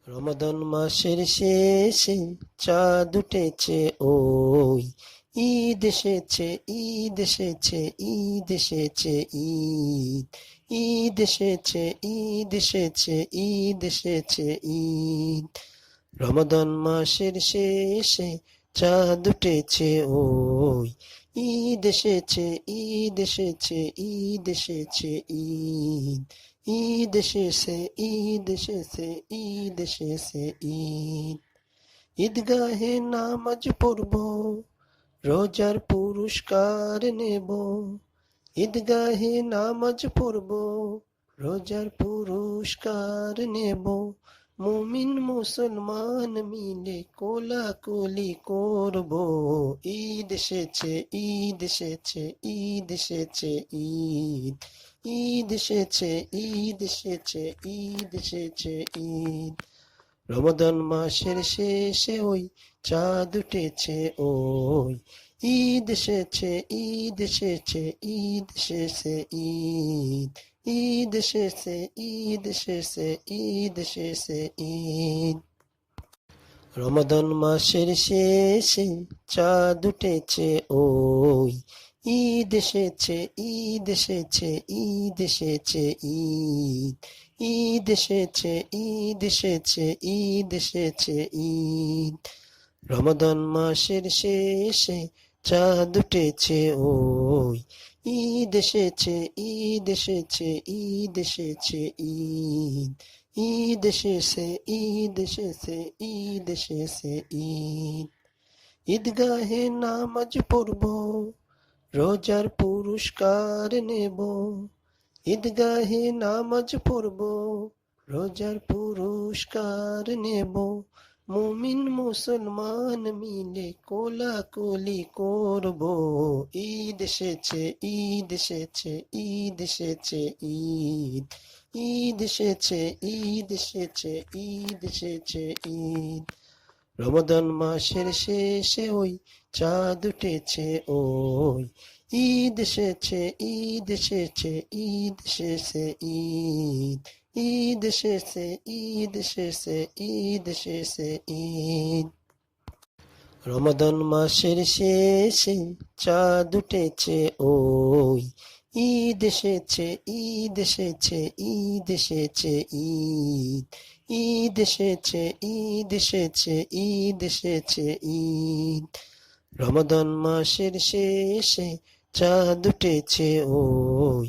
রমাদান মাসের শেষে চাঁদ উঠেছে ওই, ঈদ এসেছে, ঈদ এসেছে, ঈদ এসেছে, ঈদ ঈদ এসেছে, ঈদ এসেছে, ঈদ এসেছে, ঈদ। রমাদান মাসের শেষে চাঁদ উঠেছে ওই, ঈদ এসেছে, ঈদ এসেছে, ঈদ এসেছে, ঈদ ঈদ এসেছে, ঈদ এসেছে, ঈদ এসেছে, ঈদ। ঈদগাহে নামাজ পড়ব, রোজার পুরস্কার নেব। ঈদগাহে নামাজ পড়ব, রোজার পুরস্কার নেব। মুমিন মুসলমান মিলে কোলাকুলি করব। ঈদ এসেছে, ঈদ এসেছে, ঈদ এসেছে, ঈদ ঈদ এসেছে, ঈদ এসেছে, ঈদ এসেছে, ঈদ। রমাদান মাসের শেষে ওই চাঁদ উঠেছে ওই, ঈদ এসেছে, ঈদ এসেছে, ঈদ এসেছে, ঈদ ঈদ এসেছে, ঈদ এসেছে, ঈদ এসেছে, ঈদ। রমাদান মাসের শেষে চাঁদ উঠেছে ওই, ঈদ এসেছে, ঈদ এসেছে, ঈদ এসেছে, ঈদ ঈদ এসেছে, ঈদ এসেছে, ঈদ এসেছে, ঈদ। রমাদান মাসের শেষে চাঁদ উঠেছে ওই, ঈদ এসেছে, ঈদ এসেছে, ঈদ এসেছে, ঈদ ঈদ এসেছে, ঈদ এসেছে, ঈদ এসেছে, ঈদ। ঈদগাহে নামাজ পড়ব, রোজার পুরস্কার নেব। ঈদগাহে নামাজ পড়ব, রোজার পুরস্কার নেব। মুমিন মুসলমান মিলে কোলাকুলি করব। ঈদ এসেছে, ঈদ এসেছে, ঈদ এসেছে, ঈদ ঈদ এসেছে, ঈদ এসেছে, ঈদ এসেছে, ঈদ। রমাদান মাসের শেষে ওই চাঁদ উঠেছে ওই, ঈদ এসেছে, ঈদ এসেছে, ঈদ এসেছে, ঈদ ঈদ এসেছে, ঈদ এসেছে, ঈদ এসেছে, ঈদ। রমাদান মাসের শেষে চাঁদ উঠেছে ওই, ঈদ এসেছে, ঈদ এসেছে, ঈদ এসেছে, ঈদ ঈদ এসেছে, ঈদ এসেছে, ঈদ এসেছে, ঈদ। রমাদান মাসের শেষে চাঁদ উঠেছে ওই,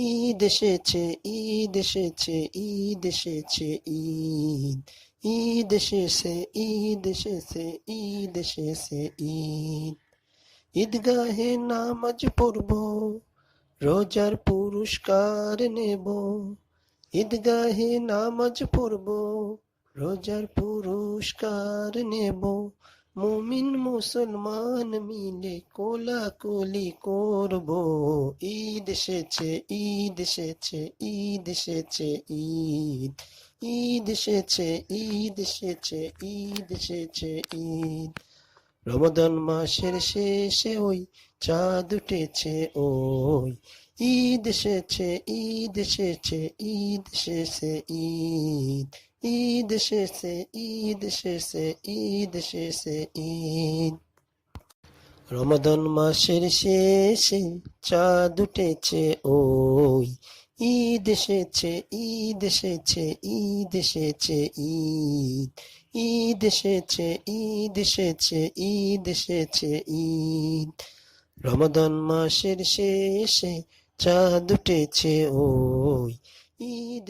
ঈদ এসেছে, ঈদ এসেছে, ঈদ এসেছে, ঈদ ঈদ এসেছে, ঈদ এসেছে, ঈদ এসেছে, ঈদ। ঈদগাহে নামাজ পড়ব, রোজার পুরস্কার নেব। ঈদগাহে নামাজ পড়ব, রোজার পুরস্কার নেব। মুমিন মুসলমান মিলে কোলাকুলি করব। ঈদ এসেছে, ঈদ এসেছে, ঈদ এসেছে, ঈদ ঈদ এসেছে, ঈদ এসেছে, ঈদ এসেছে, ঈদ। রমাদান মাসের শেষে ওই চাঁদ উঠেছে ওই, ঈদ এসেছে, ঈদ এসেছে, ঈদ এসেছে, ঈদ ঈদ এসেছে, ঈদ এসেছে, ঈদ এসেছে, ঈদ। রমাদান মাসের শেষে চাঁদ উঠেছে ওই, ঈদ এসেছে, ঈদ এসেছে, ঈদ এসেছে, ঈদ ঈদ এসেছে, ঈদ এসেছে, ঈদ এসেছে, ঈদ। রমাদান মাসের শেষে চাঁদ উঠেছে ওই, ঈদ